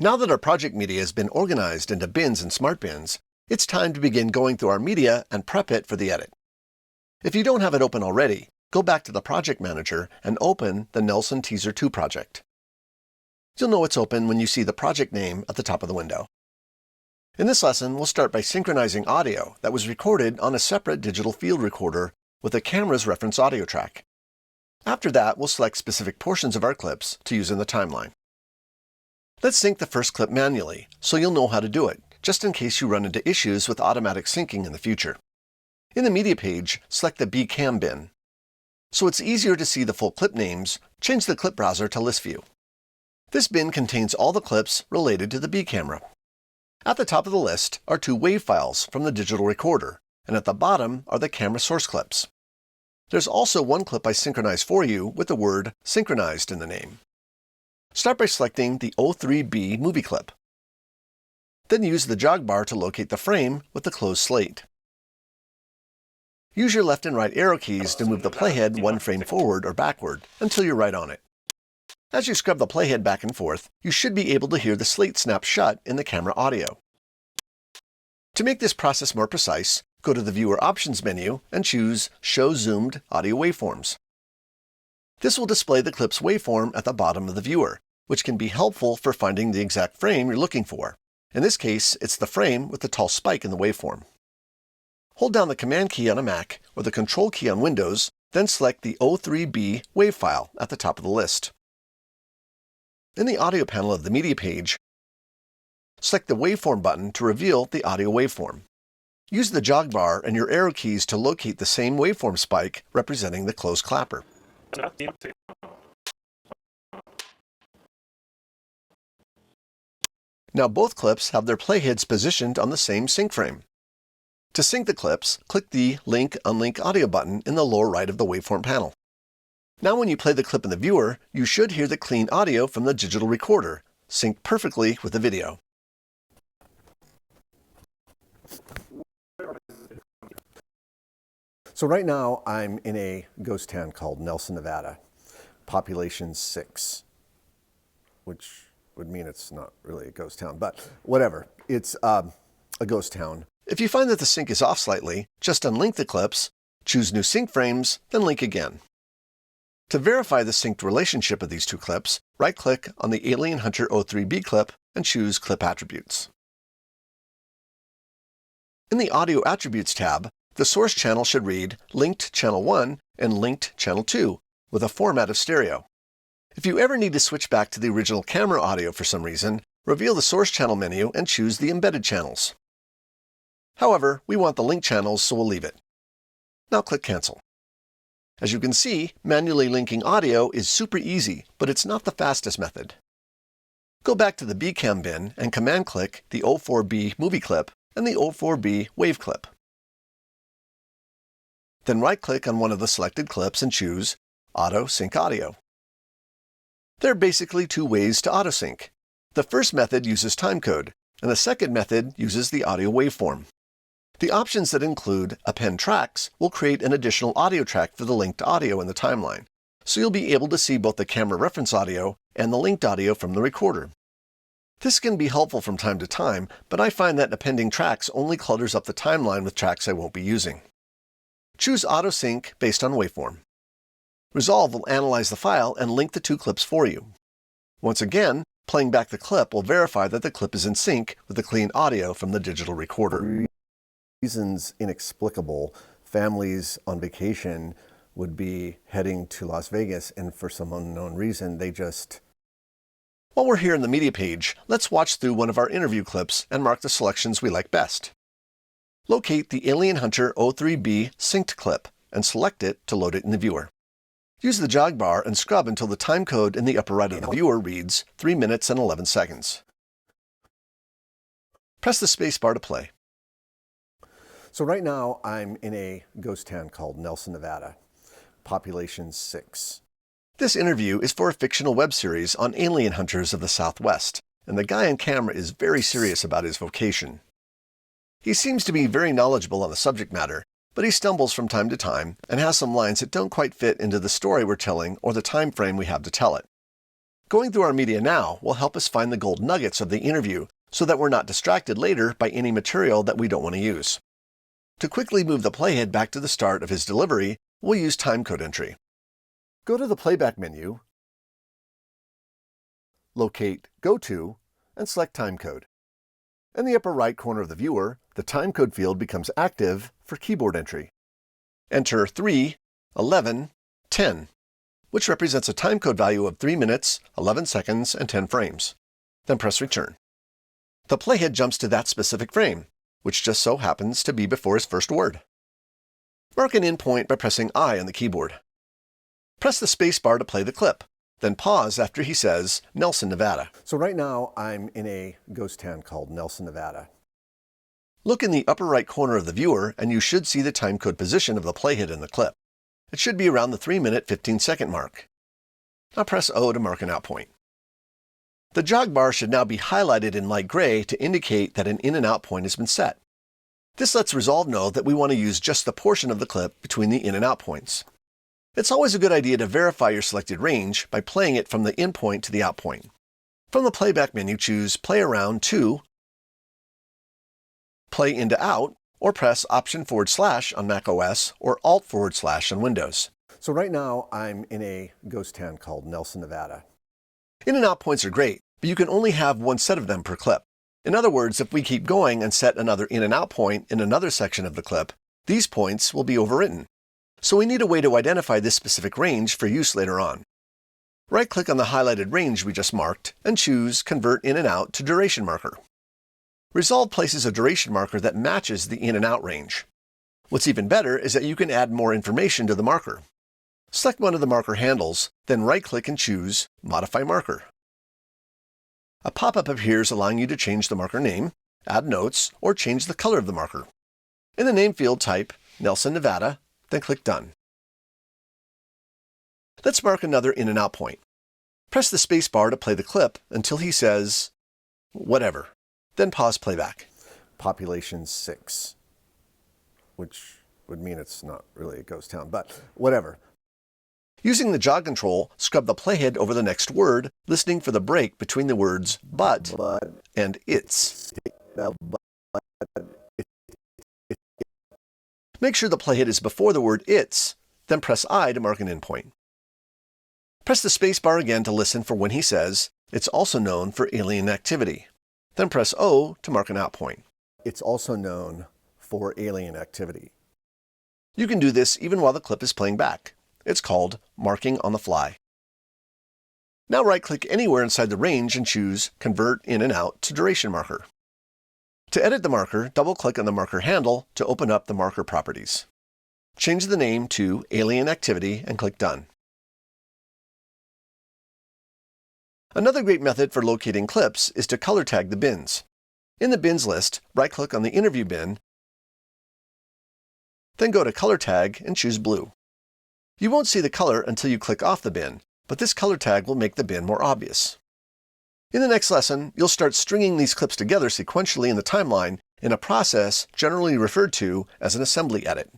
Now that our project media has been organized into bins and smart bins, it's time to begin going through our media and prep it for the edit. If you don't have it open already, go back to the Project Manager and open the Nelson Teaser 2 project. You'll know it's open when you see the project name at the top of the window. In this lesson, we'll start by synchronizing audio that was recorded on a separate digital field recorder with a camera's reference audio track. After that, we'll select specific portions of our clips to use in the timeline. Let's sync the first clip manually, so you'll know how to do it, just in case you run into issues with automatic syncing in the future. In the media page, select the B-Cam bin. So it's easier to see the full clip names, change the clip browser to list view. This bin contains all the clips related to the B camera. At the top of the list are two WAV files from the digital recorder, and at the bottom are the camera source clips. There's also one clip I synchronized for you with the word synchronized in the name. Start by selecting the L03 movie clip. Then use the jog bar to locate the frame with the closed slate. Use your left and right arrow keys to move the playhead one frame forward or backward until you're right on it. As you scrub the playhead back and forth, you should be able to hear the slate snap shut in the camera audio. To make this process more precise, go to the Viewer Options menu and choose Show Zoomed Audio Waveforms. This will display the clip's waveform at the bottom of the viewer, which can be helpful for finding the exact frame you're looking for. In this case, it's the frame with the tall spike in the waveform. Hold down the Command key on a Mac or the Control key on Windows, then select the O3B WAV file at the top of the list. In the audio panel of the media page, select the Waveform button to reveal the audio waveform. Use the jog bar and your arrow keys to locate the same waveform spike representing the closed clapper. Now both clips have their playheads positioned on the same sync frame. To sync the clips, click the Link Unlink Audio button in the lower right of the waveform panel. Now when you play the clip in the viewer, you should hear the clean audio from the digital recorder, synced perfectly with the video. So right now I'm in a ghost town called Nelson, Nevada, population 6, which would mean it's not really a ghost town, but whatever. It's a ghost town. If you find that the sync is off slightly, just unlink the clips, choose New Sync Frames, then link again. To verify the synced relationship of these two clips, right-click on the Alien Hunter O3B clip and choose Clip Attributes. In the Audio Attributes tab, the source channel should read Linked Channel 1 and Linked Channel 2 with a format of stereo. If you ever need to switch back to the original camera audio for some reason, reveal the source channel menu and choose the embedded channels. However, we want the linked channels, so we'll leave it. Now click Cancel. As you can see, manually linking audio is super easy, but it's not the fastest method. Go back to the B-Cam bin and command-click the O4B movie clip and the O4B wave clip. Then right-click on one of the selected clips and choose Auto Sync Audio. There are basically two ways to auto-sync. The first method uses timecode, and the second method uses the audio waveform. The options that include Append Tracks will create an additional audio track for the linked audio in the timeline, so you'll be able to see both the camera reference audio and the linked audio from the recorder. This can be helpful from time to time, but I find that appending tracks only clutters up the timeline with tracks I won't be using. Choose Auto Sync based on waveform. Resolve will analyze the file and link the two clips for you. Once again, playing back the clip will verify that the clip is in sync with the clean audio from the digital recorder. Reasons inexplicable, families on vacation would be heading to Las Vegas, and for some unknown reason, they just... While we're here in the media page, let's watch through one of our interview clips and mark the selections we like best. Locate the Alien Hunter O3B synced clip and select it to load it in the viewer. Use the jog bar and scrub until the timecode in the upper right of the viewer reads 3 minutes and 11 seconds. Press the space bar to play. So right now I'm in a ghost town called Nelson, Nevada, population 6. This interview is for a fictional web series on alien hunters of the Southwest, and the guy on camera is very serious about his vocation. He seems to be very knowledgeable on the subject matter, but he stumbles from time to time and has some lines that don't quite fit into the story we're telling or the time frame we have to tell it. Going through our media now will help us find the gold nuggets of the interview so that we're not distracted later by any material that we don't want to use. To quickly move the playhead back to the start of his delivery, we'll use timecode entry. Go to the playback menu, locate Go To, and select timecode. In the upper right corner of the viewer, the timecode field becomes active for keyboard entry. Enter 3, 11, 10, which represents a timecode value of 3 minutes, 11 seconds, and 10 frames. Then press return. The playhead jumps to that specific frame, which just so happens to be before his first word. Mark an endpoint by pressing I on the keyboard. Press the space bar to play the clip, then pause after he says Nelson, Nevada. So right now I'm in a ghost town called Nelson, Nevada. Look in the upper right corner of the viewer and you should see the timecode position of the playhead in the clip. It should be around the 3-minute 15-second mark. Now press O to mark an out point. The jog bar should now be highlighted in light gray to indicate that an in and out point has been set. This lets Resolve know that we want to use just the portion of the clip between the in and out points. It's always a good idea to verify your selected range by playing it from the in point to the out point. From the playback menu, choose Play Around to Play Into Out, or press Option / on Mac OS or Alt / on Windows. So right now I'm in a ghost town called Nelson, Nevada. In and out points are great, but you can only have one set of them per clip. In other words, if we keep going and set another in and out point in another section of the clip, these points will be overwritten. So we need a way to identify this specific range for use later on. Right-click on the highlighted range we just marked and choose Convert In and Out to Duration Marker. Resolve places a duration marker that matches the in and out range. What's even better is that you can add more information to the marker. Select one of the marker handles, then right-click and choose Modify Marker. A pop-up appears allowing you to change the marker name, add notes, or change the color of the marker. In the name field, type Nelson, Nevada, then click Done. Let's mark another in and out point. Press the space bar to play the clip until he says, whatever. Then pause playback. Population 6, which would mean it's not really a ghost town, but whatever. Using the jog control, scrub the playhead over the next word, listening for the break between the words but and it's. Make sure the playhead is before the word it's, then press I to mark an endpoint. Press the space bar again to listen for when he says, it's also known for alien activity. Then press O to mark an out point. It's also known for alien activity. You can do this even while the clip is playing back. It's called marking on the fly. Now right-click anywhere inside the range and choose Convert In and Out to Duration Marker. To edit the marker, double-click on the marker handle to open up the marker properties. Change the name to Alien Activity and click Done. Another great method for locating clips is to color tag the bins. In the bins list, right-click on the interview bin, then go to Color Tag and choose Blue. You won't see the color until you click off the bin, but this color tag will make the bin more obvious. In the next lesson, you'll start stringing these clips together sequentially in the timeline in a process generally referred to as an assembly edit.